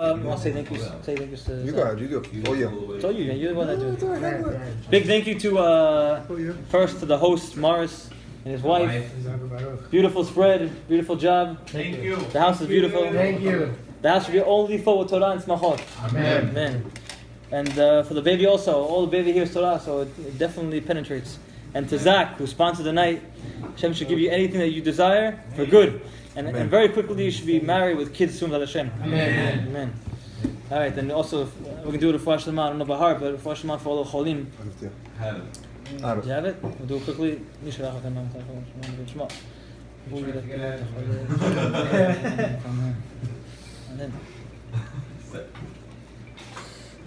I'll say thank you. Say thank you to You go ahead, you do. Oh yeah. It's all you. You're the one that do it. Big thank you to first to the host Morris and his wife. Beautiful spread, beautiful job. Thank you. The house is beautiful. Thank you. The house should be only full with Torah and Smachot. Amen. Amen. And for the baby also, all the baby here is Torah, so it definitely penetrates. And to Zach, who sponsored the night, Hashem should give you anything that you desire for good. And very quickly you should be married with kids soon, Hashem. Amen. Amen. All right, and also we can do it for Rosh Hashanah. I don't know by heart, but for Rosh Hashanah for all the Cholim. Have it. Do you have it? We'll do it quickly.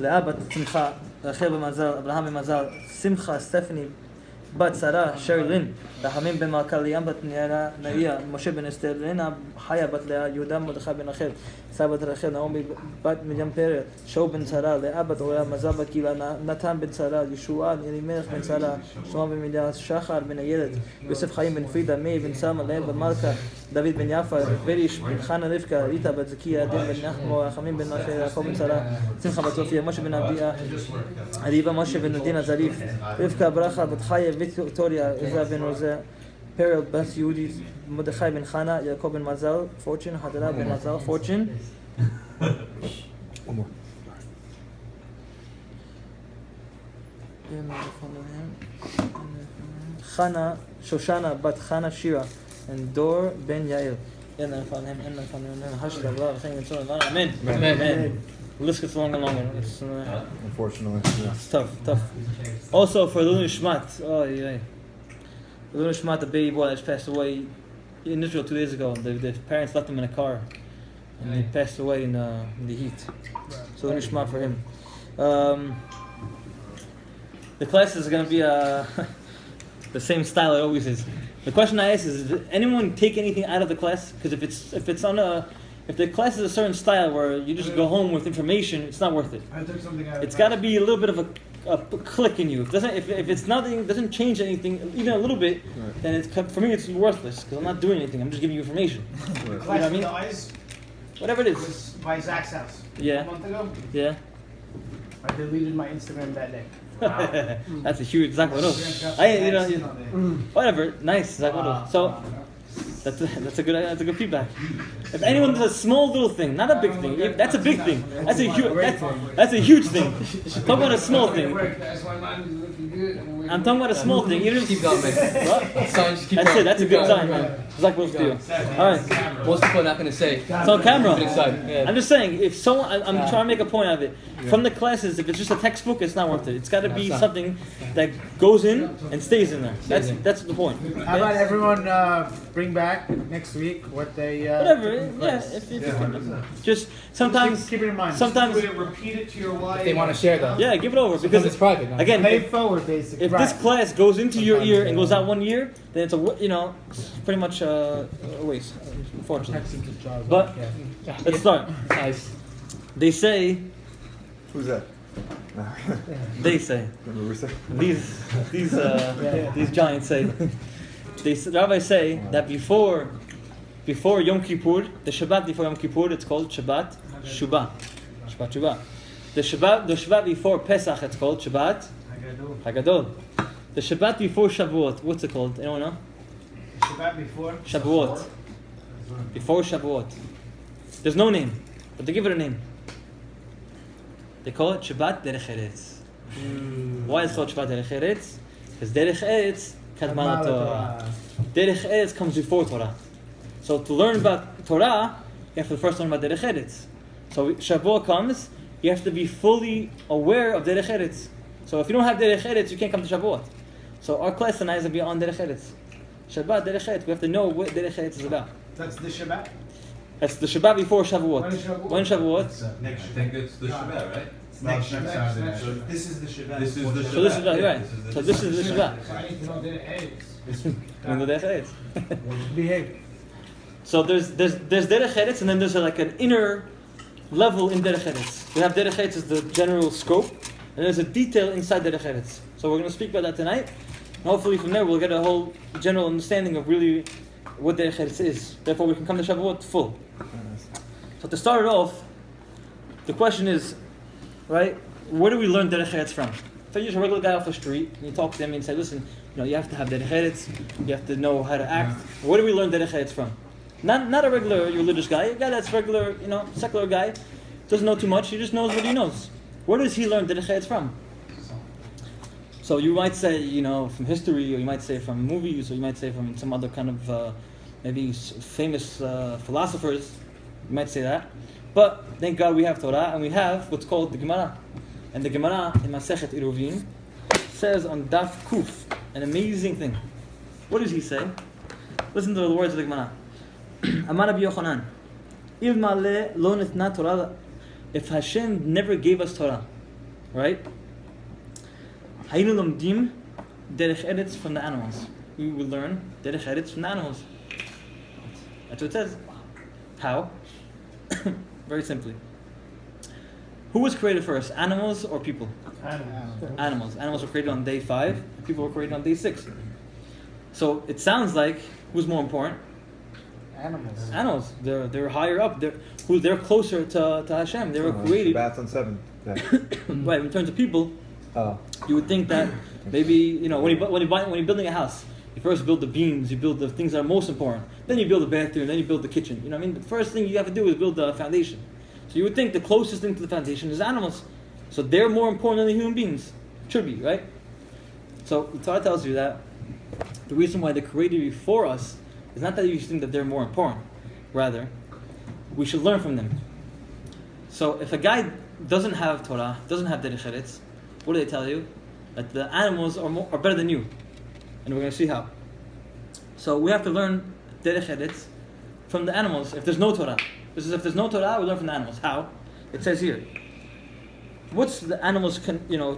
לאה בת שמחה, רחל במזל, אברהם במזל, שמחה, סטפני, בת שרה, שרלין, רחמים בן מלכה, ליאם בת נריה, משה בן אסתר, לנה חיה בת לאה, יהודה מרדכי בן רחל, סבא בת רחל, נעמי בת מרים פרר, שאול בן שרה, לאה בת אוריה, מזל בת גילה, נתן בן שרה, ישועה, אלימלך בן שרה, שלמה בן מידה, שחר בן הילד, יוסף חיים בן פרידה, מאיר בן סלמה, לאל בן מלכה, דוד בן יפה, בריש בן חנה רבקה, ריטה בת זכיה, עדן בן נחמו, רחמים בן רחל, יעקב בן שרה, שמחה בת סופיה, משה בן אביה, אדיבה משה בן נדין הזריף, רבקה ברכה בת חיה, ויקטוריה, עזרא בן עוזר, פרל בת יהודית, מרדכי בן חנה, יעקב בן מזל, פורצ'ין, הדלה בן מזל, פורצ'ין. חנה, שושנה בת חנה שירה, and דור בן יעל. אין לפניהם, אין לפניהם, השדה, בלה, וחיים וצור, אמן. Amen. The list gets longer and longer. Unfortunately. Yeah. It's tough. Also for Lulu Shmat, Lulu Shmat, the baby boy that just passed away in Israel 2 days ago. The parents left him in a car, and he passed away in the heat. So Lulu Shmat for him. The classes are going to be the same style it always is. The question I ask is: did anyone take anything out of the class? Because if the class is a certain style where you just go home with information, it's not worth it. I took something out of It's got to be a little bit of a click in you. If it's nothing, doesn't change anything, even a little bit, then for me it's worthless because I'm not doing anything. I'm just giving you information. You know what I mean? Whatever it is. Was by Zach's house. Yeah. A month ago. Yeah. I deleted my Instagram that day. Wow. That's a huge Zach. Whatever. Nice Zach. So. That's a good feedback. If anyone does a small little thing, not a big thing, that's a big thing. That's a huge thing. Talk about a small thing. I'm talking about a small thing. Keep going, man. That's it. That's a good sign, man. Zach, what's to you? All right. Most people are not going to say. It's on camera. Yeah. I'm just saying, if someone, I'm trying to make a point out of it. From the classes, if it's just a textbook, it's not worth it. It's got to be something that goes in and stays in there. That's the point. Okay? How about everyone bring back next week what they whatever, yeah. If you can, just sometimes keep it in mind. Sometimes Repeat it to your wife. If they want to share though. yeah, give it over because it's private. No? Again, pay forward basically. if this class goes into your ear and goes out 1 year, then it's pretty much a waste, unfortunately. But let's start. Nice. They say. Who's that? They say. These giants say. The rabbis say that before Yom Kippur, the Shabbat before Yom Kippur, it's called Shabbat Shubah. Shabbat Shubah. The Shabbat before Pesach, it's called Shabbat Hagadol. The Shabbat before Shavuot, what's it called? Anyone know? Shabbat before Shavuot. Before Shavuot. There's no name, but they give it a name. They call it Shabbat Derech Eretz. Why is it called Shabbat Derech Eretz? Because Derech Eretz Kadman Torah. Derech Eretz comes before Torah. So to learn about Torah, you have to first learn about Derech Eretz. So Shavuot comes, you have to be fully aware of Derech Eretz. So if you don't have Derech Eretz, you can't come to Shavuot. So our class tonight is going to be on Derech Eretz. Shabbat Derech Eretz. We have to know what Derech Eretz is about. That's the Shabbat? That's the Shabbat before Shavuot. When Shavuot? I think it's the Shabbat, right? Next Shabbat. So this is the Shabbat. This is the Shabbat. So this is right. So this is the Shabbat. So I need to know When the Derech Eretz. behave. So there's Derech Eretz, and then there's like an inner level in Derech Eretz. We have Derech Eretz as the general scope, and there's a detail inside Derech Eretz. So we're going to speak about that tonight. And hopefully from there we'll get a whole general understanding of really what Derech Eretz is. Therefore we can come to Shavuot full. So to start it off, the question is, right? Where do we learn derech eretz from? If you're just a regular guy off the street and you talk to them and say, listen, you have to have derech eretz, you have to know how to act. Where do we learn derech eretz from? Not a regular religious guy, a guy that's regular, secular guy, doesn't know too much, he just knows what he knows. Where does he learn derech eretz from? So you might say, from history, or you might say from movies, or you might say from some other kind of maybe famous philosophers. You might say that. But thank God we have Torah, and we have what's called the Gemara. And the Gemara in Masechet Eruvin says on Daf Kuf an amazing thing. What does he say? Listen to the words of the Gemara. Amar Rabbi Yochanan, Ilmale lo nitna Torah. If Hashem never gave us Torah, right? Haynu lomdim derech eretz from the animals. We will learn derech eretz from the animals. That's what it says. How? Very simply. Who was created first, animals or people? Animals. Animals were created on day 5. People were created on day 6. So it sounds like who's more important? Animals. They're higher up. They're closer to Hashem. They were created. Shabbat's on 7. Right. In terms of people, you would think that maybe when you're building a house, you first build the beams, you build the things that are most important. Then you build the bathroom, then you build the kitchen. You know what I mean? The first thing you have to do is build the foundation. So you would think the closest thing to the foundation is animals. So they're more important than the human beings. Should be, right? So the Torah tells you that the reason why they're created before us is not that you should think that they're more important. Rather, we should learn from them. So if a guy doesn't have Torah, doesn't have derech eretz, what do they tell you? That the animals are better than you. And we're going to see how. So we have to learn derech eretz from the animals if there's no Torah. This is if there's no Torah, we learn from the animals. How? It says here. What's the animal's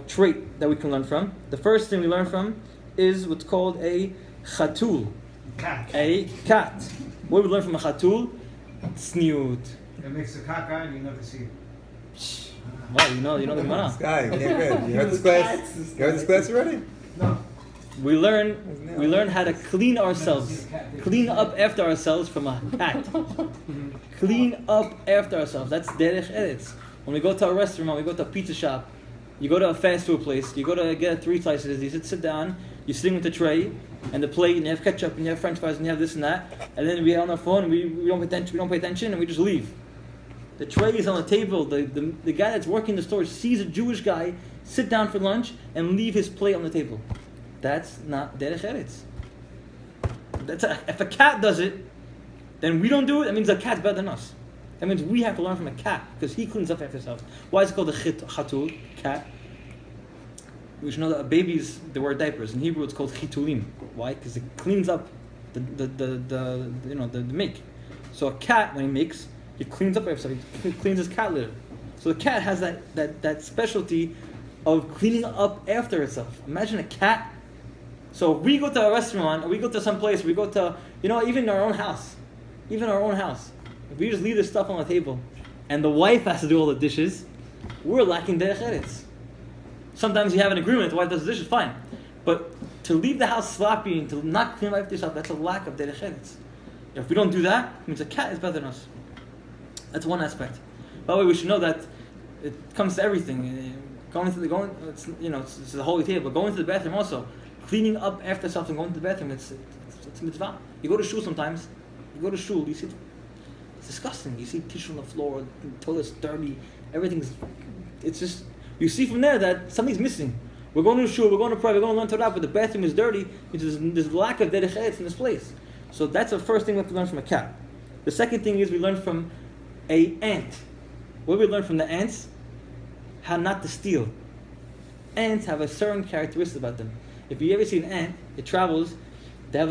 trait that we can learn from? The first thing we learn from is what's called a chatul. Cat. A cat. What do we learn from a chatul? Tzniut. It makes a caca and you never see it. Wow, you know the Gemara. This guy, you heard this class? You heard this class already? No. We learn how to clean ourselves, clean up after ourselves from a cat. Clean up after ourselves. That's derech eretz. When we go to a restaurant, we go to a pizza shop, you go to a fast food place, you go to get 3 slices, you sit down, you're sitting with the tray and the plate, and you have ketchup and you have French fries and you have this and that, and then we're on our phone and we don't pay attention and we just leave. The tray is on the table. The guy that's working in the store sees a Jewish guy sit down for lunch and leave his plate on the table. That's not derech eretz. If a cat does it, then we don't do it. That means the cat's better than us. That means we have to learn from a cat because he cleans up after himself. Why is it called a chatul, cat? We should know that babies, they wear diapers. In Hebrew, it's called chitulim. Why? Because it cleans up the make. So a cat, when he makes, he cleans up after himself. He cleans his cat litter. So the cat has that specialty of cleaning up after itself. Imagine a cat. So if we go to a restaurant, or we go to some place, we go to, even our own house. Even our own house. If we just leave this stuff on the table, and the wife has to do all the dishes, we're lacking derech eretz. Sometimes you have an agreement, the wife does the dishes, fine. But to leave the house sloppy and to not clean up after yourself, that's a lack of derech eretz. If we don't do that, it means a cat is better than us. That's one aspect. By the way, we should know that it comes to everything. It's the holy table. Going to the bathroom also. Cleaning up after yourself and going to the bathroom, it's a mitzvah. You go to shul sometimes. You see, it's disgusting. You see tissue on the floor, the toilet's dirty, it's just, you see from there that something's missing. We're going to shul, we're going to pray, we're going to learn Torah, but the bathroom is dirty, because there's lack of derech eretz in this place. So that's the first thing we have to learn from a cat. The second thing is we learn from an ant. What do we learn from the ants? How not to steal. Ants have a certain characteristic about them. If you ever see an ant, it travels, they have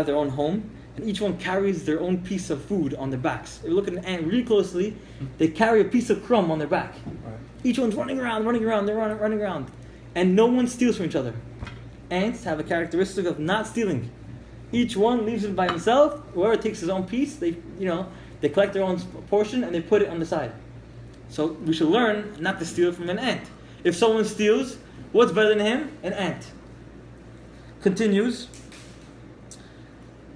their own home, and each one carries their own piece of food on their backs. If you look at an ant really closely, they carry a piece of crumb on their back. Right. Each one's running around, they're running around. And no one steals from each other. Ants have a characteristic of not stealing. Each one leaves it by himself. Whoever takes his own piece, they collect their own portion and they put it on the side. So we should learn not to steal from an ant. If someone steals, what's better than him? An ant. Continues.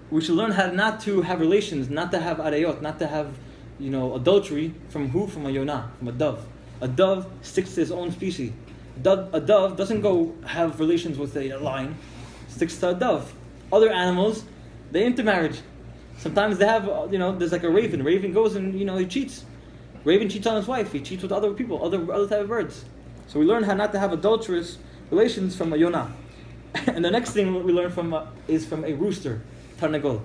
We should learn how not to have relations, not to have arayot, not to have adultery from who? From a yonah, from a dove. A dove sticks to his own species. A dove doesn't go have relations with a lion. Sticks to a dove. Other animals, they intermarriage. Sometimes they have, there's like a raven. Raven goes and, he cheats. Raven cheats on his wife. He cheats with other people, other type of birds. So we learn how not to have adulterous relations from a yonah. And the next thing we learn is from a rooster, tarnagol.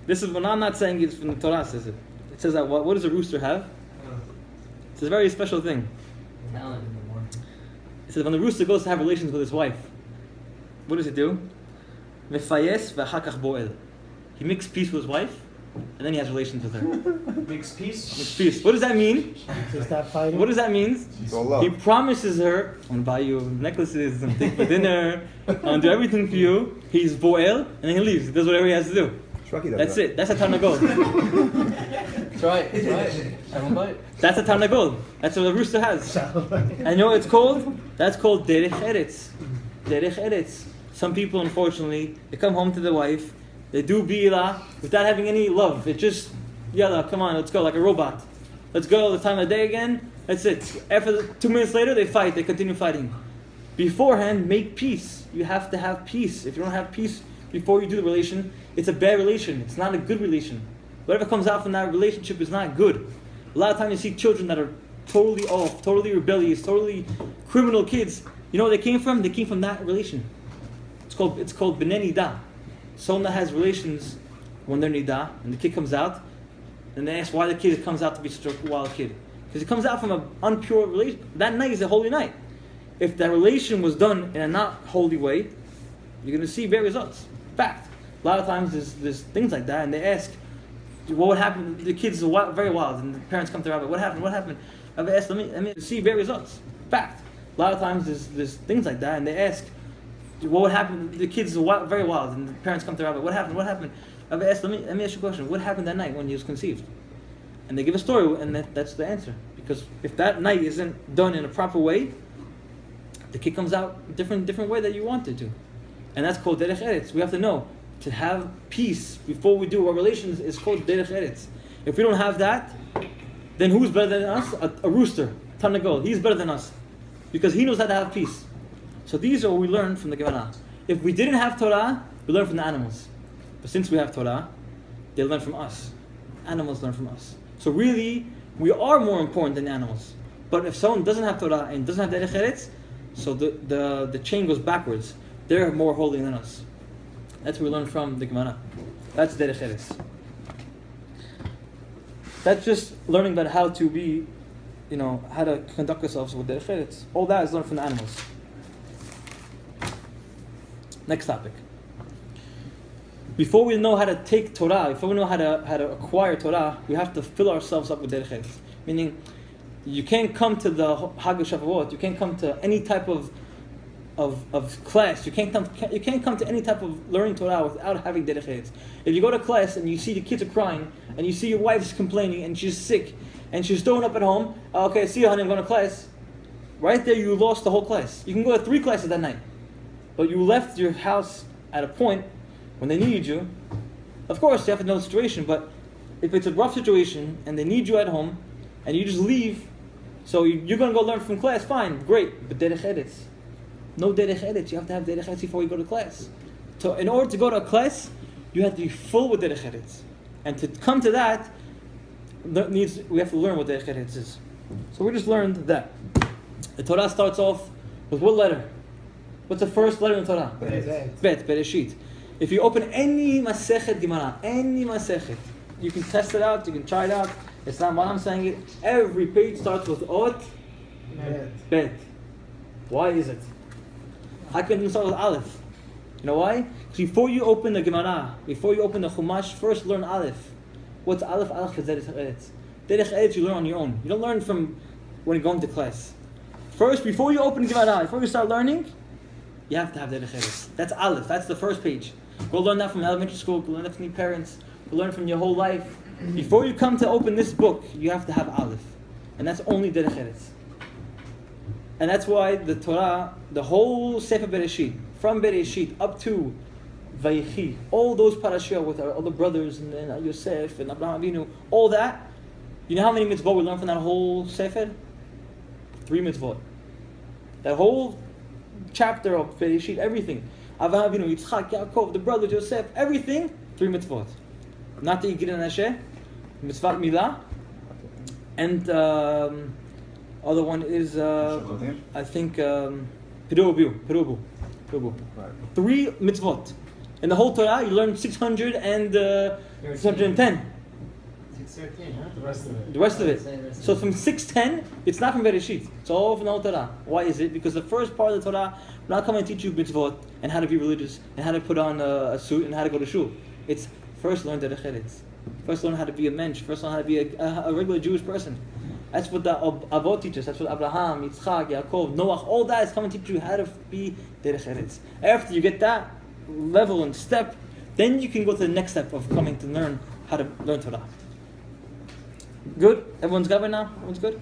This is when I'm not saying it's from the Torah, says it. It says that what does a rooster have? It's a very special thing. Talent in the morning. It says when the rooster goes to have relations with his wife, what does it do? Mefayes v'hakach bo'el. He makes peace with his wife, and then he has relations with her. Makes peace. Makes peace. What does that mean? To stop fighting. What does that mean? It's all love. He promises her, I'm going to buy you necklaces, I'm going to take you for dinner, I'm going to do everything for you. He's bo'el, and then he leaves. He does whatever he has to do. Shraki does That's that. it. That's a tarnagol. That's right. That's right. Have a bite. That's a tarnagol. That's what a rooster has. And you know what it's called? That's called derech eretz. Derech eretz. Some people, unfortunately, they come home to their wife, they do bi'ila without having any love. It just, yalla, come on, let's go, like a robot. Let's go, the time of the day again, that's it. After 2 minutes later, they fight, they continue fighting. Beforehand, make peace. You have to have peace. If you don't have peace before you do the relation, it's a bad relation. It's not a good relation. Whatever comes out from that relationship is not good. A lot of times you see children that are totally off, totally rebellious, totally criminal kids. You know where they came from? They came from that relation. It's called b'nei nidah. Someone that has relations when they're nidah, and the kid comes out, and they ask why the kid comes out to be such a wild kid. Because he comes out from an unpure relation. That night is a holy night. If that relation was done in a not holy way, you're going to see bad results. Fact. A lot of times there's things like that, and they ask, what would happen? The kids are very wild, and the parents come to Rabbi, what happened? What happened? Rabbi asked, let me see bad results. Fact. A lot of times there's things like that, and they ask, what would happen? The kids are very wild, and the parents come to Rabbi, what happened? What happened? Rabbi asked, let me ask you a question. What happened that night when he was conceived? And they give a story, and that's the answer. Because if that night isn't done in a proper way, the kid comes out different way that you want it to. And that's called derech eretz. We have to know, to have peace before we do our relations is called derech eretz. If we don't have that, then who's better than us? A rooster, tarnagol. He's better than us. Because he knows how to have peace. So these are what we learn from the Gemara. If we didn't have Torah, we learn from the animals. But since we have Torah, they learn from us. Animals learn from us. So really, we are more important than animals. But if someone doesn't have Torah and doesn't have derech eretz, so the chain goes backwards. They're more holy than us. That's what we learn from the Gemara. That's derech eretz. That's just learning about how to be, how to conduct ourselves with derech eretz. All that is learned from the animals. Next topic. Before we know how to take Torah, before we know how to acquire Torah, we have to fill ourselves up with derech eretz. Meaning, you can't come to the Hag Shavuot. You can't come to any type of class. You can't come to any type of learning Torah without having derech eretz. If you go to class and you see the kids are crying, and you see your wife's complaining, and she's sick, and she's throwing up at home, okay, see you, honey, I'm going to class. Right there, you lost the whole class. You can go to 3 classes that night, but you left your house at a point when they needed you. Of course, you have to know the situation, but if it's a rough situation and they need you at home, and you just leave, so you're going to go learn from class, fine, great, but derech eretz. No derech eretz. You have to have derech eretz before you go to class. So in order to go to a class, you have to be full with derech eretz. And to come to that, we have to learn what derech eretz is. So we just learned that. The Torah starts off with what letter? What's the first letter in the Torah? Bet, Bereshit. If you open any Masechet Gemara, any Masechet, you can test it out, you can try it out. It's not what I'm saying it. Every page starts with Ot, Bet. Why is it? How can you start with Aleph? You know why? Because before you open the Gemara, before you open the Chumash, first learn Aleph. What's Aleph? Aleph is Derech Eretz. Derech Eretz you learn on your own. You don't learn from when you're going to class. First, before you open the Gemara, before you start learning, you have to have Derech Eretz. That's Aleph. That's the first page. Go learn that from elementary school. Go learn that from your parents. Go learn from your whole life. Before you come to open this book, you have to have Aleph. And that's only Derech Eretz. And that's why the Torah, the whole Sefer Bereshit, from Bereshit up to Vayechi, all those parashiyot with our other brothers and Yosef and Abraham Avinu, all that, You know how many mitzvot we learn from that whole sefer? 3 mitzvot. That whole chapter of Bereshit, everything. Avraham Avinu, Yitzchak, Yaakov, the brother Joseph, everything, 3 mitzvot. Not the Yigrin Hashem, mitzvah Milah, and other one is I think Perubu. 3 mitzvot. In the whole Torah, you learn 610. 613, huh? The rest of it. The rest of it. So from 610, it's not from Bereshit. It's all from the whole Torah. Why is it? Because the first part of the Torah, we're not coming to teach you mitzvot and how to be religious and how to put on a suit and how to go to shul. It's first learn derech eretz. First learn how to be a mensch. First learn how to be a regular Jewish person. That's what the Avot teaches. That's what Abraham, Yitzchak, Yaakov, Noach, all that is coming to teach you how to be derech eretz. After you get that level and step, then you can go to the next step of coming to learn how to learn Torah. Good? Everyone's got it now? Everyone's good?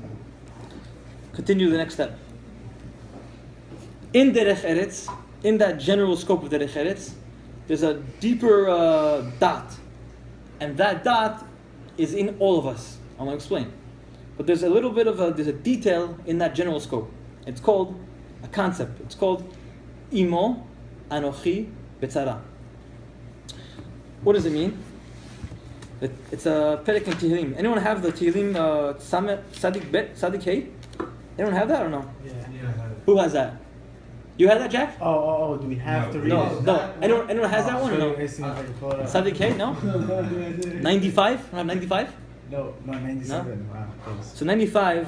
Continue the next step. In derech eretz, in that general scope of derech eretz, there's a deeper dot. And that dot is in all of us. I'm going to explain. But there's a little bit of there's a detail in that general scope. It's called a concept. It's called Imo Anochi Betzara. What does it mean? It's a perek in Tehillim. Anyone have the Tehillim Sadik Bet, Sadik Hey? Anyone have that or no? Yeah. Who has that? You have that, Jack? Oh, do we have to read No, it? no. Anyone has that one or no? Sadik Hey, no? 95? Don't have 95? No, 97. Wow, close. So 95.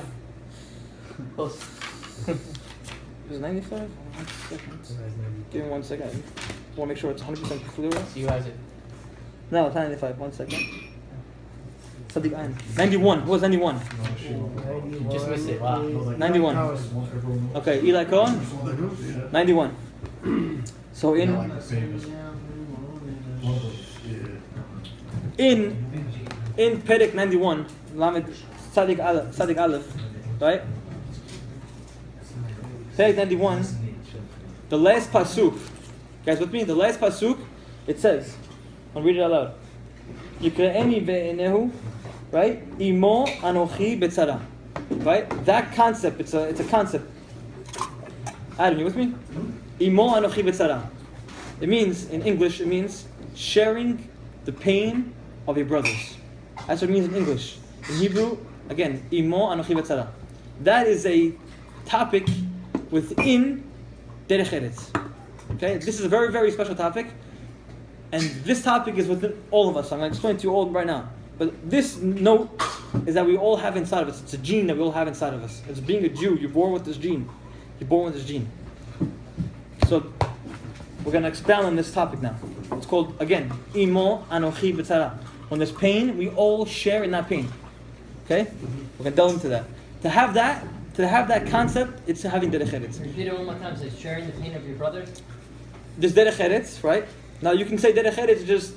Is it 95? 1 second. Give me 1 second. I want to make sure it's 100% clear. You has it. No, it's not 95. 1 second. Sadiq Ayn. 91. Who was 91? You just missed it. Wow. 91. Okay, Eli Cohen? 91. So in Perek 91, Lamed Sadiq Aleph, right? Perek 91, the last pasuk. Guys, with me, the last pasuk, it says, I'll read it out loud. Yikra'eni ve'enehu, right? Imo anochi betzara. Right? That concept, it's a concept. Adam, you with me? Imo anochi betzara. It means, in English, it means sharing the pain of your brothers. That's what it means in English. In Hebrew, again, Imo anochi betzara. That is a topic within derech eretz. Okay? This is a very, very special topic. And this topic is within all of us. I'm going to explain it to you all right now. But this note is that we all have inside of us. It's a gene that we all have inside of us. It's being a Jew. You're born with this gene. You're born with this gene. So we're going to expound on this topic now. It's called, again, Imo Anochi B'tzara. When there's pain, we all share in that pain. Okay? We're going to delve into that. To have that concept, it's having derech eretz. Repeat it one more time. So sharing the pain of your brothers. There's derech eretz, right? Now you can say derech eretz is just,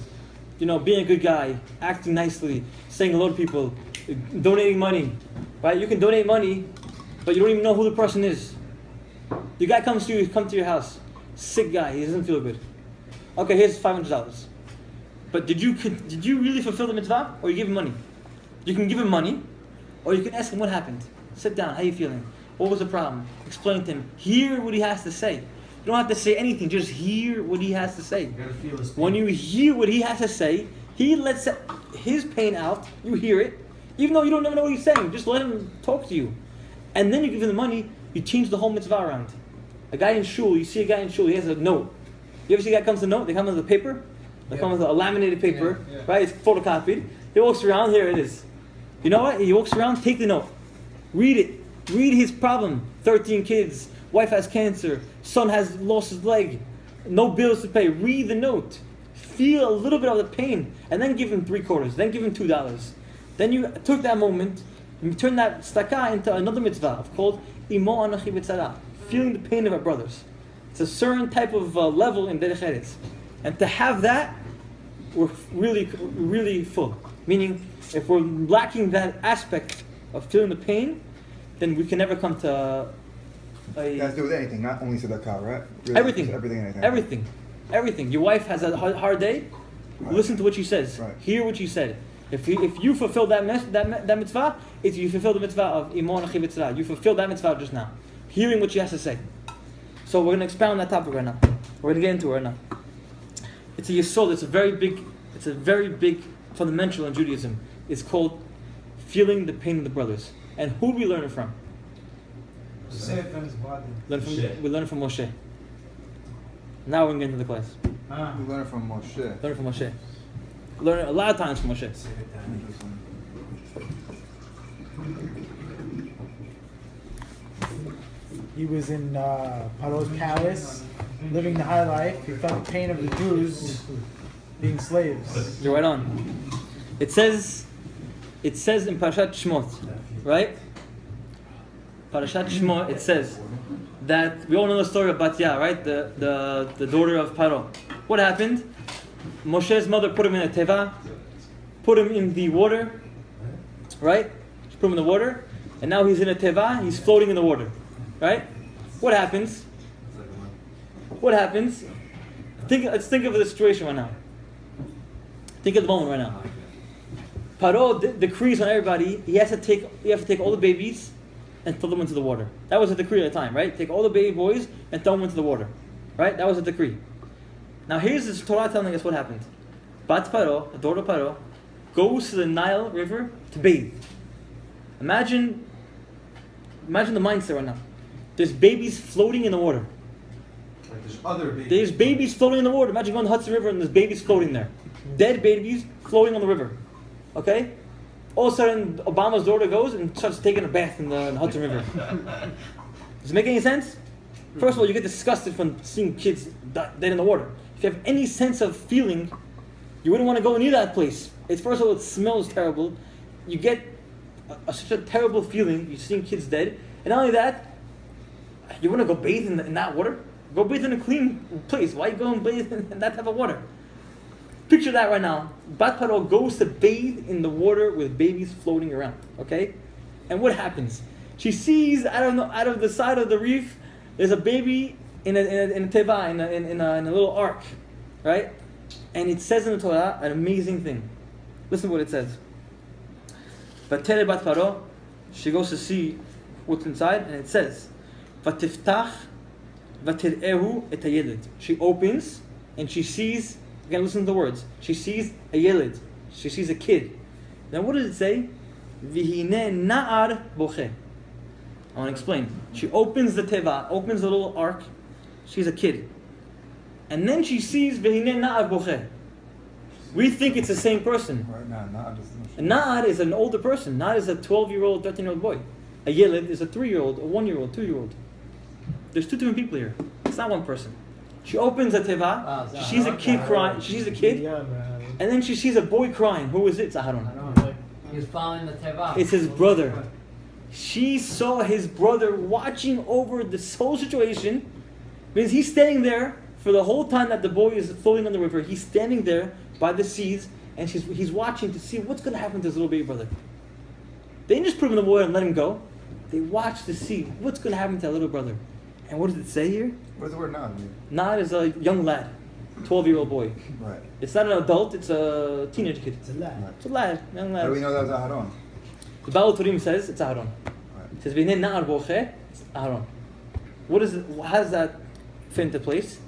being a good guy, acting nicely, saying hello to people, donating money, right? You can donate money, but you don't even know who the person is. The guy comes to your house, sick guy, he doesn't feel good. Okay, here's $500. But did you really fulfill the mitzvah, or you give him money? You can give him money, or you can ask him what happened. Sit down, how you feeling? What was the problem? Explain to him. Hear what he has to say. You don't have to say anything, just hear what he has to say. You gotta feel his pain. When you hear what he has to say, he lets his pain out, you hear it, even though you don't even know what he's saying, just let him talk to you. And then you give him the money, you change the whole mitzvah around. A guy in shul, you see a guy in shul, he has a note. You ever see a guy comes with a note? They come with a paper, they come with a laminated paper, right? It's photocopied. He walks around, here it is. You know what? He walks around, take the note. Read it. Read his problem. 13 kids. Wife has cancer. Son has lost his leg. No bills to pay. Read the note. Feel a little bit of the pain. And then give him $0.75. Then give him $2. Then you took that moment and turn that staka into another mitzvah called Imo Anochi B'tzara. Feeling the pain of our brothers. It's a certain type of level in derech eretz. And to have that, we're really, really full. Meaning, if we're lacking that aspect of feeling the pain, then we can never come to It has to do with anything, not only tzedakah, right? Really, everything. Everything and anything. Everything. Everything. Your wife has a hard day, Right. listen to what she says. Right. Hear what she said. If you fulfill that mitzvah, it's you fulfill the mitzvah of Imon Achivitzra. You fulfill that mitzvah just now. Hearing what she has to say. So we're going to expound on that topic right now. We're going to get into it right now. It's a yesod. It's a very big fundamental in Judaism. It's called feeling the pain of the brothers. And who do we learn it from? Yosef and his body. We learn it from Moshe. Now we're going to get into the class. We learn from Moshe. Learn it from Moshe. Learn it a lot of times from Moshe. He was in Paro's palace, living the high life. He felt the pain of the Jews being slaves. You're right on. It says in Parashat Shmot, right? Parashat Shmot, it says that we all know the story of Batya, right? The daughter of Paro. What happened? Moshe's mother put him in a teva, put him in the water, right? She put him in the water, and now he's in a teva, he's floating in the water, right? What happens? What happens? Let's think of the situation right now. Think of the moment right now. Paro decrees on everybody, you have to take all the babies and throw them into the water. That was a decree at the time, right? Take all the baby boys and throw them into the water. Right? That was a decree. Now here's the Torah telling us what happened. Bat Paro, the daughter of Paro, goes to the Nile River to bathe. Imagine the mindset right now. There's babies floating in the water. Like there's other babies. There's babies floating in the water. Imagine going to the Hudson River and there's babies floating there. Dead babies floating on the river. Okay? All of a sudden, Obama's daughter goes and starts taking a bath in the Hudson River. Does it make any sense? First of all, you get disgusted from seeing kids dead in the water. If you have any sense of feeling, you wouldn't want to go near that place. First of all, it smells terrible. You get such a terrible feeling. You're seeing kids dead. And not only that, you want to go bathe in that water? Go bathe in a clean place. Why go and bathe in that type of water? Picture that right now. Bat Paro goes to bathe in the water with babies floating around. Okay? And what happens? She sees out of the side of the reef, there's a baby in a teva, in a little ark, right? And it says in the Torah an amazing thing. Listen to what it says. Vatele bat Paro, she goes to see what's inside, and it says, Vatiftach vatir'ehu et hayeled. She opens and she sees. Again, listen to the words. She sees a yeled. She sees a kid. Now, what does it say? Vihine na'ar boche. I want to explain. She opens the teva, opens the little ark. She's a kid. And then she sees Vihine na'ar boche. We think it's the same person. Right now, Na'ad is A na'ar is an older person. Na'ar is a 12-year-old, 13-year-old boy. A yeled is a 3-year-old, a 1-year-old, 2-year-old. There's two different people here. It's not one person. She opens the teva, she sees a kid crying, she sees a kid, and then she sees a boy crying. Who is it? It's Aharon. He's following the teva. It's his brother. She saw his brother watching over this whole situation, because he's standing there for the whole time that the boy is floating on the river. He's standing there by the seas, and he's watching to see what's going to happen to his little baby brother. They didn't just put him in the water and let him go. They watched to see what's going to happen to that little brother. And what does it say here? What does the word Na'ad mean? Na'ad is a young lad, 12-year-old boy. Right. It's not an adult, it's a teenage kid. It's a lad. It's a lad, young How do we lad. know that was Aharon? The Baal Turim says it's Aharon. Right. It says, V'nei na'ar boche, it's Aharon. How does that fit into place?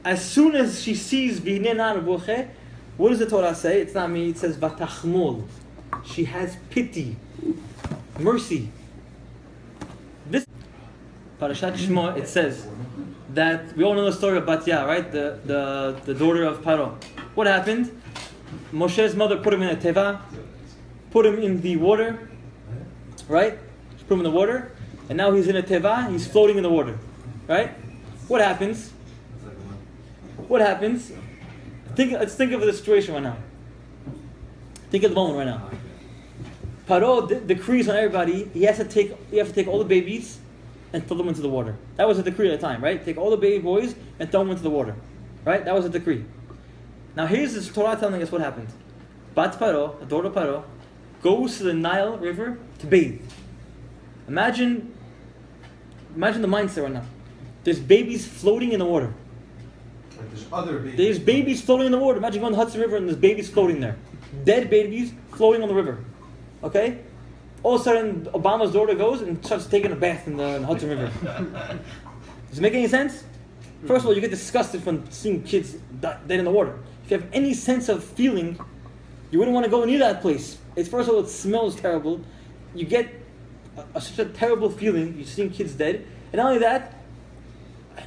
As soon as she sees V'nei na'ar boche, what does the Torah say? It's not me, it says Vatachmol. She has pity, mercy. This Parashat Shmot, it says that we all know the story of Batya, right? The daughter of Paro. What happened? Moshe's mother put him in a teva, put him in the water, right? She put him in the water, and now he's in a teva, he's floating in the water, right? What happens? What happens? Let's think of the situation right now. Think of the moment right now. Paro decrees on everybody, you have to take all the babies and throw them into the water. That was a decree at the time, right? Take all the baby boys and throw them into the water. Right? That was a decree. Now here's the Torah telling us what happened. Bat Paro, the daughter of Paro, goes to the Nile River to bathe. Imagine the mindset right now. There's babies floating in the water. Like there's other babies. There's babies floating in the water. Imagine going to the Hudson River and there's babies floating there. Dead babies floating on the river. Okay? All of a sudden, Obama's daughter goes and starts taking a bath in the Hudson River. Does it make any sense? First of all, you get disgusted from seeing kids dead in the water. If you have any sense of feeling, you wouldn't want to go near that place. It's first of all, it smells terrible. You get such a terrible feeling. You're seeing kids dead, and not only that,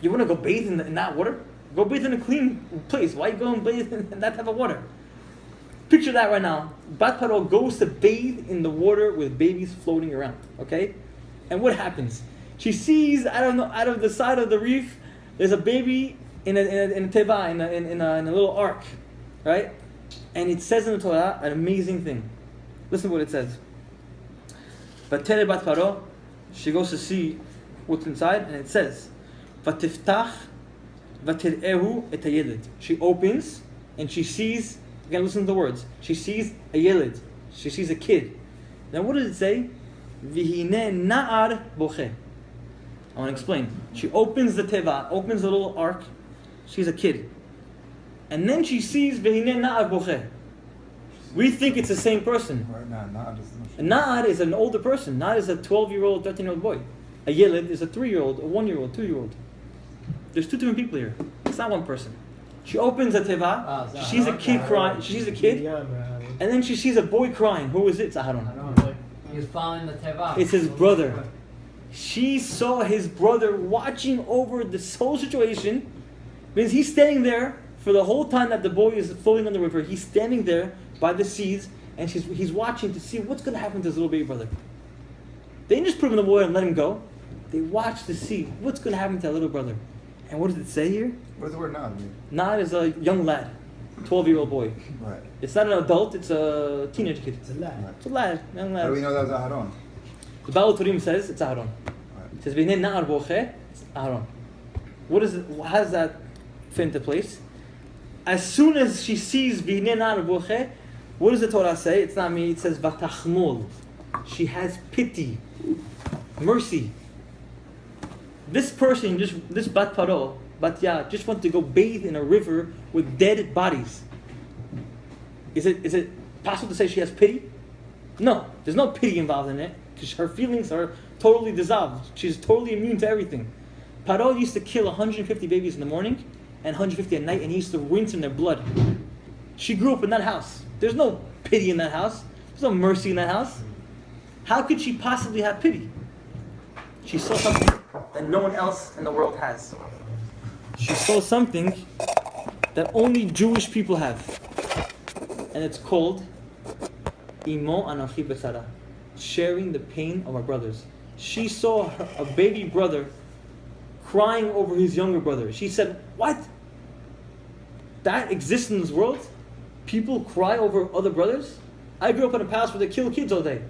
you want to go bathe in that water. Go bathe in a clean place. Why go and bathe in that type of water? Picture that right now. Bat Paro goes to bathe in the water with babies floating around. Okay, and what happens? She sees, I don't know, out of the side of the reef, there's a baby in a teva, in a little ark, right? And it says in the Torah an amazing thing. Listen to what it says. Vatele bat Paro, she goes to see what's inside, and it says, Vatiftach vatir'ehu et hayeled. She opens and she sees. Again, listen to the words. She sees a yeled. She sees a kid. Now, what does it say? Vihine na'ar boche. I want to explain. She opens the teva, opens the little ark. She's a kid. And then she sees Vihine na'ar boche. We think it's the same person. Right now, Na'ar is an older person. Na'ar is a 12-year-old, 13-year-old boy. A yeled is a 3-year-old, a 1-year-old, 2-year-old. There's two different people here. It's not one person. She opens the teva. She sees a kid crying. She sees a kid. And then she sees a boy crying. Who is it? It's Aharon. He's following the teva. It's his brother. She saw his brother watching over this whole situation. Means he's standing there for the whole time that the boy is floating on the river. He's standing there by the seas, and he's watching to see what's going to happen to his little baby brother. They didn't just put him in the water and let him go. They watched to see what's going to happen to that little brother. And what does it say here? What does the word na'ad mean? Na'ad is a young lad, 12-year-old boy. Right. It's not an adult, it's a teenage kid. It's a lad. It's a lad, young How do we lad. know that was Aharon? The Baal Turim says it's Aharon. Right. It says, V'nei na'ar boche, it's Aharon. What is it? How does that fit into place? As soon as she sees V'nei na'ar boche, what does the Torah say? It's not me, it says Vatachmol. She has pity, mercy. This person, this Bat Paro, Batya, just wants to go bathe in a river with dead bodies. Is it possible to say she has pity? No, there's no pity involved in it, because her feelings are totally dissolved. She's totally immune to everything. Paro used to kill 150 babies in the morning and 150 at night, and he used to rinse in their blood. She grew up in that house. There's no pity in that house. There's no mercy in that house. How could she possibly have pity? She saw something that no one else in the world has. She saw something that only Jewish people have. And it's called Imo Anochi Besara, sharing the pain of our brothers. She saw a baby brother crying over his younger brother. She said, what? That exists in this world? People cry over other brothers? I grew up in a palace where they kill kids all day.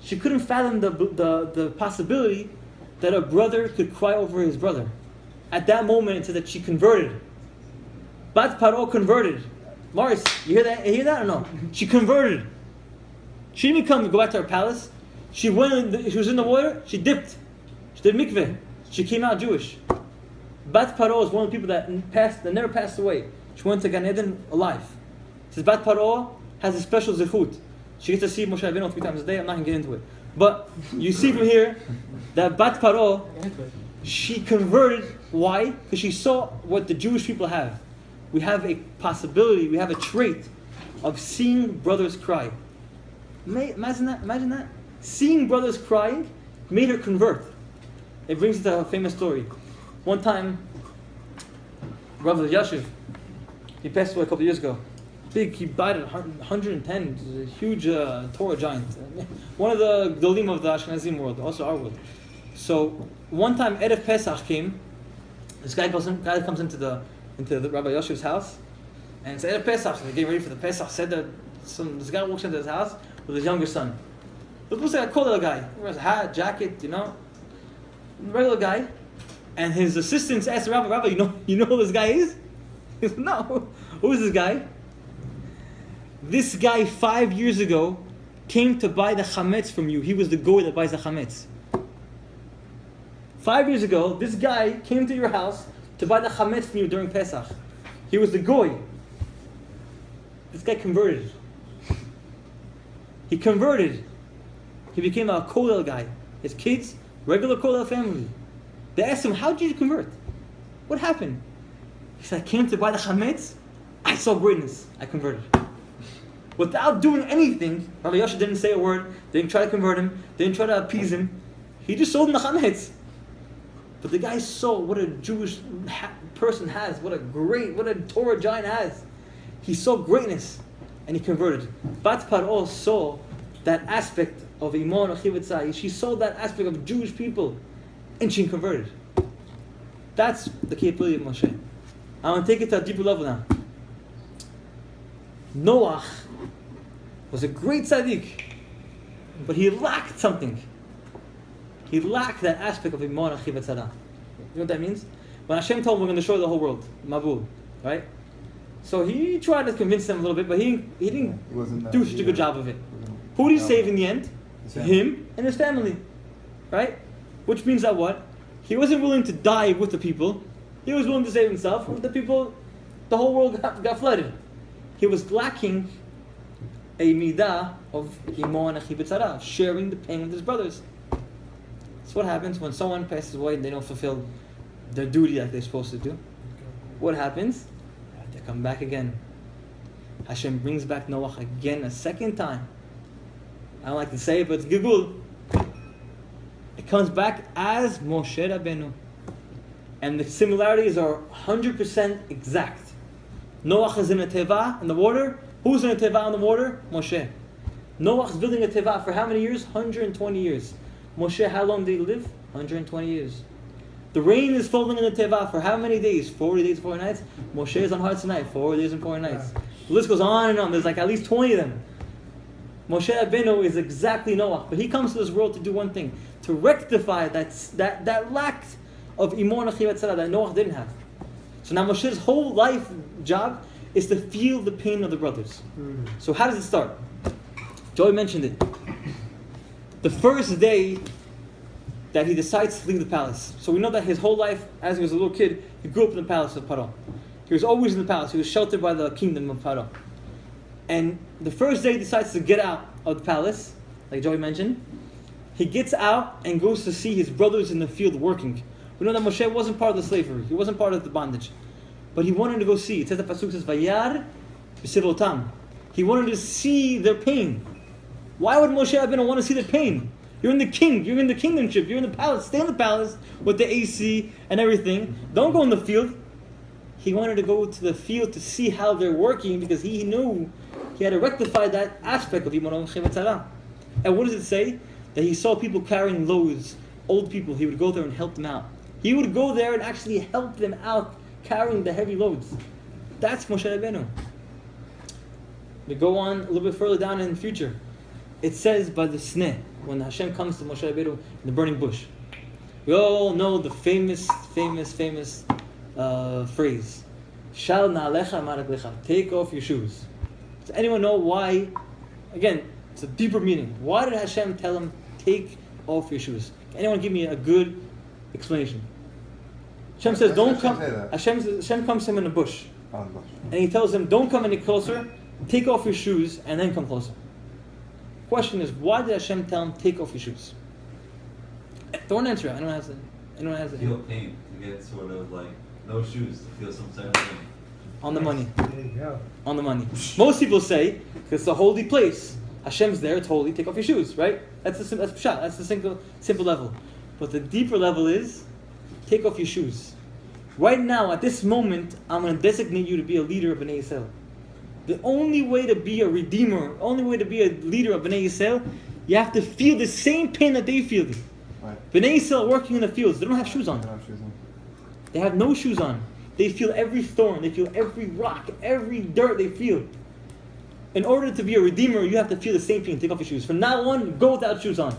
She couldn't fathom the possibility that a brother could cry over his brother. At that moment, it said that she converted. Bat Paro converted. Morris, you hear that? You hear that or no? She converted. She didn't go back to her palace. She she was in the water. She dipped. She did mikveh. She came out Jewish. Bat Paro is one of the people that never passed away. She went to Gan Eden alive. It says Bat Paro has a special zechut. She gets to see Moshe Rabbeinu 3 times a day. I'm not going to get into it. But you see from here that Bat Paro, she converted. Why? Because she saw what the Jewish people have. We have a possibility, we have a trait of seeing brothers cry. Imagine that. Seeing brothers crying made her convert. It brings us to a famous story. One time, Rav Yashiv, he passed away a couple of years ago. He died at 110. He's a huge Torah giant. One of the Gedolim of the Ashkenazim world, also our world. So one time, Erev Pesach came. This guy comes into the Rabbi Yashiv's house, and it's Erev Pesach. So they're getting ready for the Pesach. Said that this guy walks into his house with his younger son. It looks like a cool little guy. He wears a hat, jacket, regular guy. And his assistants asked the Rabbi, you know who this guy is? He said, no. Who is this guy? This guy 5 years ago came to buy the chametz from you. He was the goy that buys the chametz. 5 years ago, this guy came to your house to buy the chametz from you during Pesach. He was the goy. This guy converted. He converted. He became a kollel guy. His kids, regular kollel family. They asked him, how did you convert? What happened? He said, I came to buy the chametz. I saw greatness. I converted. Without doing anything, Rabbi Yosha didn't say a word, didn't try to convert him, didn't try to appease him. He just sold him the chametz. But the guy saw what a Jewish person has, what a Torah giant has. He saw greatness, and he converted. Bat Paro saw that aspect of Imon Achivatzai. She saw that aspect of Jewish people, and she converted. That's the capability of Moshe. I want to take it to a deeper level now. Noach was a great tzaddik, but he lacked something. He lacked that aspect of Imon Achivatzara. You know what that means? When Hashem told him we're going to destroy the whole world, Mabul, right? So he tried to convince them a little bit, but he didn't do such a good job of it. Who did he save in the end? Him and his family, right? Which means that what? He wasn't willing to die with the people. He was willing to save himself. The people, the whole world got flooded. He was lacking a midah of imon achivatzara, sharing the pain with his brothers. That's what happens when someone passes away and they don't fulfill their duty like they're supposed to do. What happens? They come back again. Hashem brings back Noach again a second time. I don't like to say it, but it's Gigul. It comes back as Moshe Rabbeinu. And the similarities are 100% exact. Noach is in a teva in the water. Who's in a teva in the water? Moshe. Noach's building a teva for how many years? 120 years. Moshe, how long did he live? 120 years. The rain is falling in the teva for how many days? 40 days, 40 nights. Moshe is on Har Sinai, 4 days and 4 nights. The list goes on and on. There's like at least 20 of them. Moshe Rabbeinu is exactly Noach, but he comes to this world to do one thing, to rectify that lack of imon achivatzara that Noach didn't have. So now Moshe's whole life job is to feel the pain of the brothers. So how does it start? Joey mentioned it. The first day that he decides to leave the palace. So we know that his whole life, as he was a little kid, he grew up in the palace of Paro. He was always in the palace. He was sheltered by the kingdom of Paro. And the first day he decides to get out of the palace, like Joey mentioned, he gets out and goes to see his brothers in the field working. We know that Moshe wasn't part of the slavery. He wasn't part of the bondage. But he wanted to go see. It says, the Pasuk says, Vayar b'sivotam. He wanted to see their pain. Why would Moshe Rabbeinu want to see their pain? You're in the kingdomship, you're in the palace. Stay in the palace with the AC and everything. Don't go in the field. He wanted to go to the field to see how they're working because he knew he had to rectify that aspect of Yimon Chevetzara. And what does it say? That he saw people carrying loads, old people. He would go there and help them out. He would go there and actually help them out carrying the heavy loads. That's Moshe Rabbeinu. We go on a little bit further down in the future. It says by the sneh, when Hashem comes to Moshe Rabbeinu in the burning bush. We all know the famous phrase, Shal na'alecha maraklecha, take off your shoes. Does anyone know why? Again, it's a deeper meaning. Why did Hashem tell him, take off your shoes? Can anyone give me a good explanation? Hashem says, don't come. Hashem comes to him in a bush. And he tells him, don't come any closer, take off your shoes, and then come closer. Question is, why did Hashem tell him, take off your shoes? Don't answer it. Anyone has it? Feel pain, to get sort of like no shoes, to feel some type of pain. On the money. There you go. On the money. Most people say, because it's a holy place, Hashem's there, it's holy, take off your shoes, right? That's pshat, that's the simple level. But the deeper level is, take off your shoes. Right now, at this moment, I'm going to designate you to be a leader of Bnei Yisrael. The only way to be a redeemer, only way to be a leader of Bnei Yisrael, you have to feel the same pain that they feel. Right. Bnei Yisrael working in the fields, they don't have shoes on. They have no shoes on. They feel every thorn, they feel every rock, every dirt they feel. In order to be a redeemer, you have to feel the same pain. Take off your shoes. From now on, go without shoes on.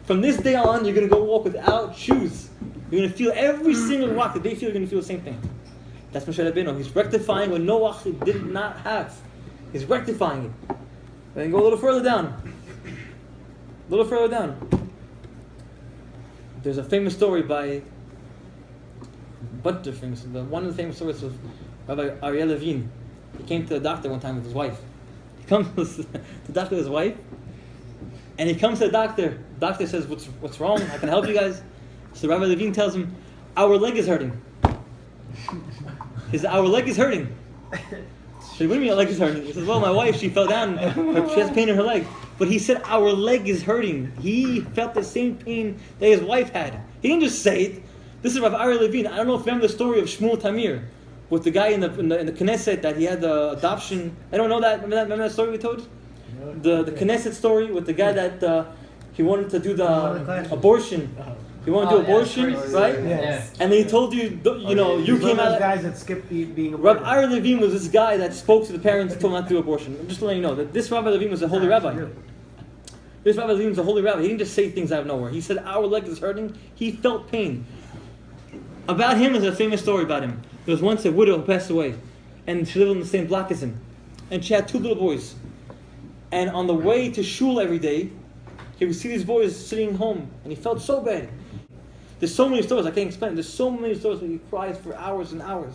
From this day on, you're going to go walk without shoes. You're going to feel every single rock that they feel, you're going to feel the same thing. That's Moshe Rabbeinu. He's rectifying what Noach did not have. He's rectifying it. Then go a little further down. There's a famous story by one of the famous stories of Rabbi Ariel Levine. He came to the doctor one time with his wife. He comes to doctor his wife, and he comes to the doctor. The doctor says, "What's wrong? I can help you guys." So Rabbi Levine tells him, "Our leg is hurting." He says, "Our leg is hurting." She said, "What do you mean your leg is hurting?" He says, "Well, my wife, she fell down. She has pain in her leg." But he said, "Our leg is hurting." He felt the same pain that his wife had. He didn't just say it. This is Rabbi Ari Levine. I don't know if you remember the story of Shmuel Tamir with the guy in the Knesset that he had the adoption. I don't know that. Remember that story we told? The Knesset story with the guy that he wanted to do the abortion. He wanted to do abortion, right? Yes. And then he told you, you came out. Those guys that skip being Rabbi aborted. Ari Levine was this guy that spoke to the parents and told them not to do abortion. I'm just letting you know that this Rabbi Levine was a holy rabbi. This Rabbi Levine was a holy rabbi. He didn't just say things out of nowhere. He said, "Our leg is hurting." He felt pain. About him, there's a famous story about him. There was once a widow who passed away, and she lived in the same block as him. And she had 2 little boys. And on the way to shul every day, he would see these boys sitting home, and he felt so bad. There's so many stories, I can't explain. There's so many stories where he cries for hours and hours.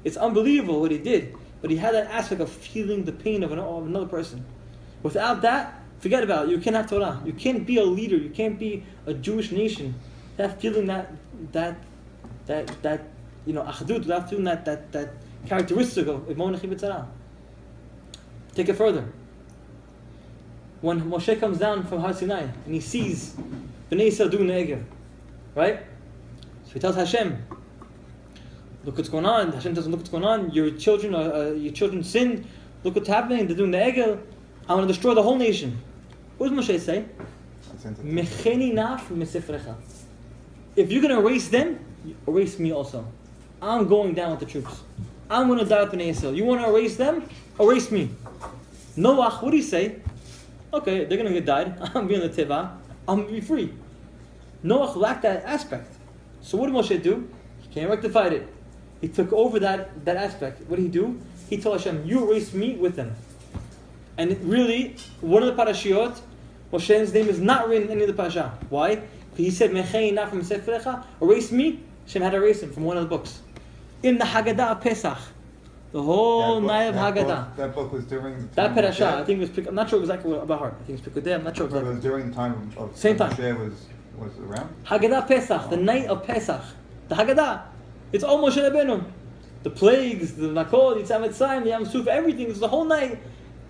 It's unbelievable what he did. But he had that aspect of feeling the pain of another person. Without that, forget about it. You can't have Torah. You can't be a leader. You can't be a Jewish nation. That feeling that achdut, without feeling that characteristic of Monach Yitzhara. Take it further. When Moshe comes down from Har Sinai and he sees Bnei Yisrael doing the Egel, right? So he tells Hashem, "Look what's going on." Hashem tells him, "Look what's going on. Your children sinned. Look what's happening. They're doing the Egel. I'm going to destroy the whole nation." What does Moshe say? Mecheni naf mesefrecha. If you're going to erase them, erase me also. I'm going down with the troops. I'm going to die with Bnei Yisrael. You want to erase them? Erase me. Noach, what do you say? Okay, they're going to get died. I'm being the teva. I'm going to be free. Noach lacked that aspect. So what did Moshe do? He can't rectify it. He took over that aspect. What did he do? He told Hashem, "You erase me with them." And really, one of the parashiot, Moshe's name is not written in any of the parasha. Why? Because he said, "Mechei naf mesefrecha," erase me. Hashem had to erase him from one of the books. In the Haggadah of Pesach, the whole night of Haggadah. That book was during the That time parasha, of I think it was. I'm not sure exactly about heart. I think it's Pikudei. I'm not sure But it exactly. was during the time of Same time. Moshe was around. Haggadah Pesach, the night of Pesach. The Haggadah. It's all Moshe Rabbeinu. The plagues, the Nakol, the Yitzhak Mitzrayim, the Yam Suf, everything. It's the whole night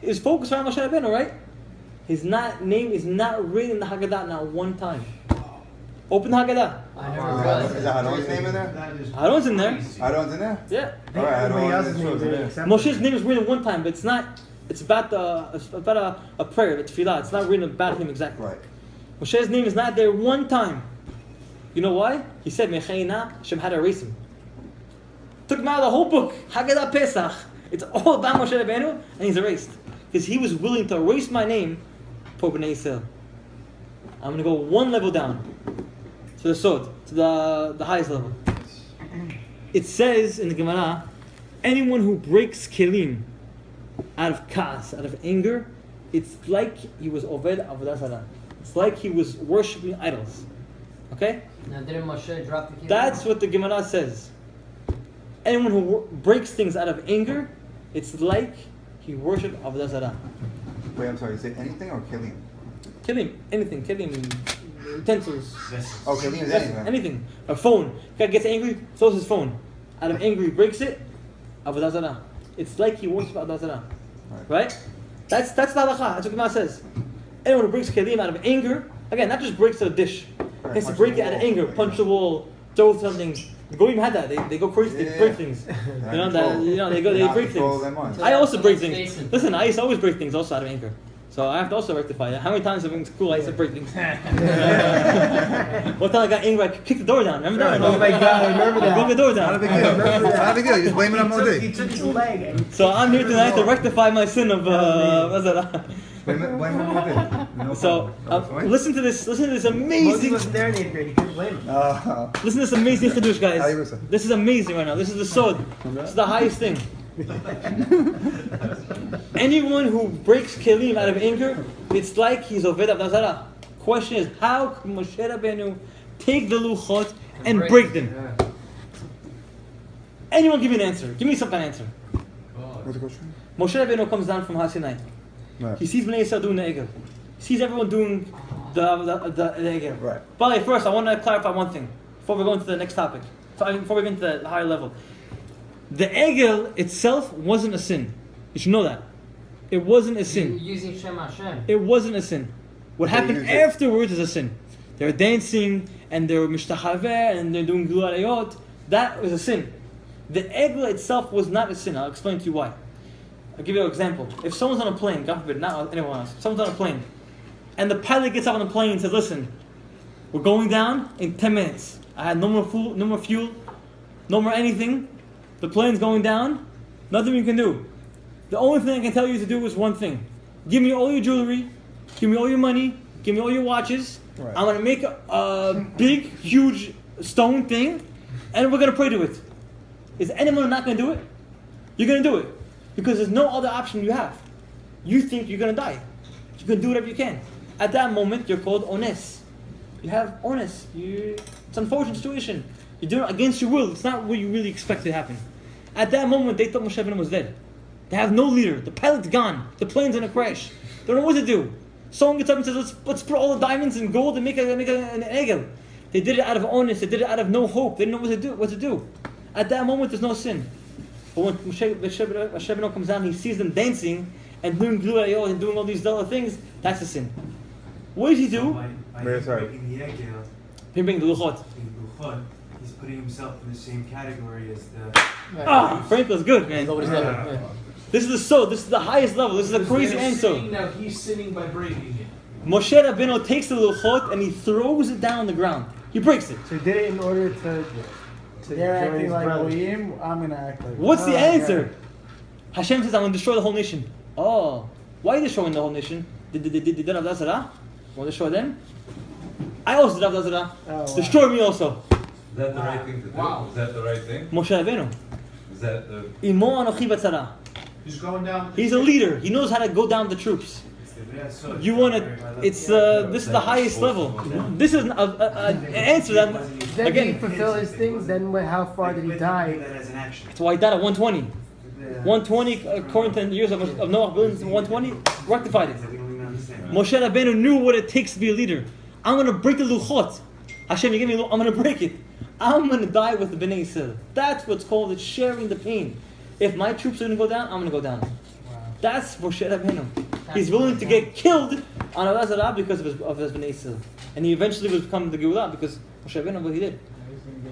is focused around Moshe Rabbeinu, right? His name is not written in the Haggadah not one time. Open the Haggadah. I never realized Is that. Aaron's name in there? Aaron's in there. Aaron's in there? Yeah. All right, Everybody Aaron else's is names in are there. accepted. Moshe's name is written one time, but it's not. It's about a prayer, the tefillah. It's not written about him exactly. Right. Moshe's name is not there one time. You know why? He said, "Mechaina." Hashem had to erase him. Took him out of the whole book. Haggadah Pesach. It's all about Moshe Rabbeinu, and he's erased because he was willing to erase my name for Bnei Yisrael. I'm going to go one level down to the Sod, to the highest level. It says in the Gemara, anyone who breaks kelim out of kas, out of anger, it's like he was Oved Avodah Zarah. It's like he was worshipping idols. Okay? Now, didn't Moshe drop the kid? That's what the Gemara says. Anyone who breaks things out of anger, it's like he worshipped Avodah Zarah. Wait, I'm sorry. You say anything or Kilim? Kilim, anything, kilim, utensils. Oh, Kilim is anything. Anything. A phone. Guy gets angry, throws his phone. Out of anger, he breaks it. Avodah Zarah. It's like he worships Avodah Zarah. Right? That's the halakha. That's what Gemara says. Anyone who breaks kelim out of anger, again, not just breaks a dish. He has to break it out of anger, punch the wall, throw something. The Goyim had that. They go crazy. They break things. They break things. I also break things. Listen, I used to always break things also out of anger. So I have to also rectify it. How many times in school I used to break things? One time I got angry, I kicked the door down. Remember that? Oh my God, I remember that. I broke the door down. Not a big deal. Not a big deal. You just blame it on Modi. He took his leg and So I'm here tonight to rectify my sin of Blame it on Modi. So listen to this. Listen to this Moshe amazing. wasn't there in 8th grade. He couldn't blame him. Listen to this amazing chiddush, guys. Ayusa. This is amazing right now. This is the sod. This is the highest thing. Anyone who breaks kelim out of anger, it's like he's Oved Avodah Zarah. Question is, how could Moshe Rabbeinu take the luchot and break them? Anyone give me an answer? Give me some kind of answer. What's the question? Moshe Rabbeinu comes down from Har Sinai. Right. He sees Bnei Yisrael doing the Egel. He sees everyone doing the Egel. Right. By the way, first I want to clarify one thing before we go into the next topic. Before we get into the higher level. The Egel itself wasn't a sin. You should know that. It wasn't a sin. Using Shem Hashem. It wasn't a sin. What happened afterwards is a sin. They're dancing and they're mishtachaveh and they're doing glu alayot. That was a sin. The Egel itself was not a sin. I'll explain to you why. I'll give you an example. If someone's on a plane, God forbid, not anyone else, someone's on a plane, and the pilot gets up on the plane and says, listen, we're going down in 10 minutes. I had no more food, no more fuel, no more anything. The plane's going down. Nothing we can do. The only thing I can tell you to do is one thing. Give me all your jewelry. Give me all your money. Give me all your watches. Right. I'm going to make a big, huge stone thing, and we're going to pray to it. Is anyone not going to do it? You're going to do it. Because there's no other option you have. You think you're going to die. You're going to do whatever you can. At that moment, you're called ones. You have ones. It's an unfortunate situation. You're doing it against your will. It's not what you really expect to happen. At that moment, they thought Moshe Rabbeinu was dead. They have no leader. The pilot's gone. The plane's going to crash. They don't know what to do. Someone gets up and says, let's put all the diamonds and gold and make an egel. They did it out of honest. They did it out of no hope. They didn't know what to do. At that moment, there's no sin. But when Moshe Rabbeinu comes down, he sees them dancing and doing glu alayot and doing all these other things. That's a sin. What did he do? By Very sorry. breaking the egel, He bring the luchot. he's putting himself in the same category as the. Franco's good, man. Nobody's level. Yeah. This is the highest level. This is a crazy answer. Now he's sinning by breaking it. Moshe Rabbeinu takes the luchot and he throws it down on the ground. He breaks it. So he did it in order to They're join acting his like brother. Goyim, I'm gonna act like. What's the Oh, answer? Hashem says, I'm going to destroy the whole nation. Oh, why are you destroying the whole nation? Did Avodah Zarah? Want to destroy them? I also did Avodah Zarah. Oh, wow. Destroy me also. Is that the right thing to do? Wow. Is that the right thing? Moshe Rabbeinu. Is that the... Imo anochi batzara. He's going down. He's a leader. He knows how to go down the troops. You want to? It's this is the highest level. This is an answer that Then did he again. fulfill his thing? Then how far did he die? That as an action. That's why he died at 120. 120 according to the years of Noah, billions 120 rectified it. We don't even understand. Moshe Rabbeinu knew what it takes to be a leader. I'm going to break the luchot. Hashem, you give me. I'm going to break it. I'm going to die with the Bnei Yisrael. That's what's called it, sharing the pain. If my troops are going to go down, I'm going to go down. That's Moshe Rabbeinu. He's willing to get killed on Avodah Zarah because of his Bnei Yisrael. And he eventually will become the Geulah because Moshe Rabbeinu, what he did.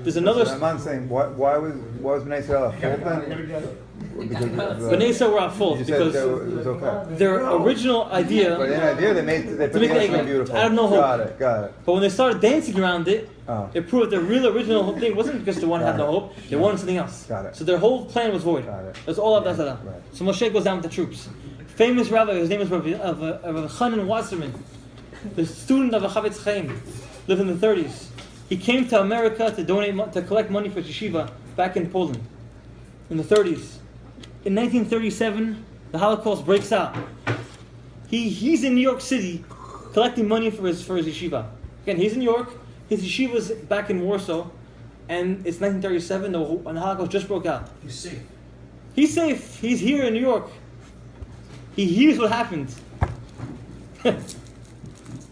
There's another... So I'm saying, why was Bnei Yisrael a full thing? Because of Bnei Yisrael were at fault you said because that it was okay. their original idea... But in idea, they put make the the egel egel beautiful. out of no hope. Got it. But when they started dancing around it, Oh. it proved that the real original thing wasn't because they wanted to have no hope, they wanted something else. Got it. So their whole plan was void. Got it. That's all of that. Right. So Moshe goes down with the troops. Famous rabbi, his name is Rabbi Chanan Wasserman, the student of Chavetz Chaim, lived in the 30s. He came to America to collect money for yeshiva back in Poland in the 30s. In 1937, the Holocaust breaks out. He's in New York City collecting money for his yeshiva. Again, he's in New York. His yeshiva's back in Warsaw, and it's 1937. And the Holocaust just broke out. He's safe. He's safe. He's here in New York. He hears what happened. Rabbi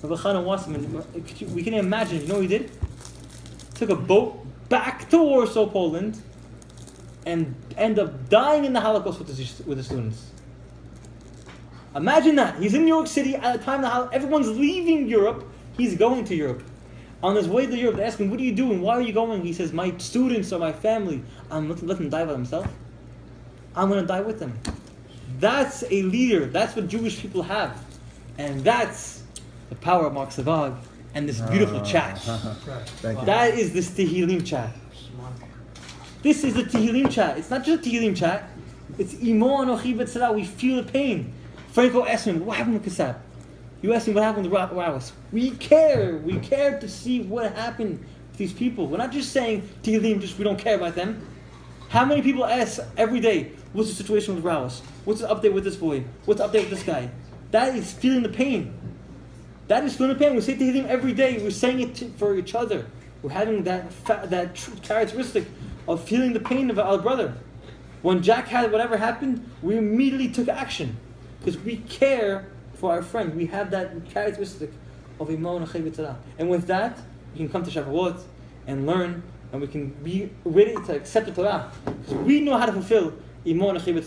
Chanan Wasserman, we can imagine. You know what he did? Took a boat back to Warsaw, Poland, and end up dying in the Holocaust with the students. Imagine that. He's in New York City at the time everyone's leaving Europe. He's going to Europe. On his way to Europe, they ask him, what are you doing? Why are you going? He says, my students are my family. I'm not let them die by themselves. I'm going to die with them. That's a leader. That's what Jewish people have. And that's the power of Mark Savag and this beautiful chat. Thank you. That is this Tehillim chat. This is the Tehillim chat. It's not just a Tehillim chat. It's Imo Anochi B'Tzara. We feel the pain. Franco asked me, what happened with Kassab? You asked me what happened with Rawas. We care. We care to see what happened with these people. We're not just saying Tehillim, we don't care about them. How many people ask every day, what's the situation with Rawas? What's the update with this boy? What's the update with this guy? That is feeling the pain. That is feeling the pain. We say Tehillim every day. We're saying it for each other. We're having that characteristic of feeling the pain of our brother. When Jack had whatever happened, we immediately took action. because we care for our friend. We have that characteristic of Imon Achiv. And with that, we can come to Shavuot and learn, and we can be ready to accept the Torah. Because we know how to fulfill Imon Achiv.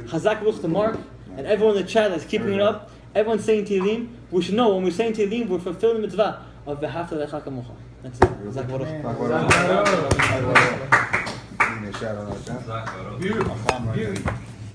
Chazak Ruch to Mark, and everyone in the chat that's keeping it up, everyone's saying Tehillim, we should know when we're saying Tehillim, we're fulfilling the mitzvah of V'ahavta Lecha Kamocha. That's it. Chazak Baruch. Beautiful.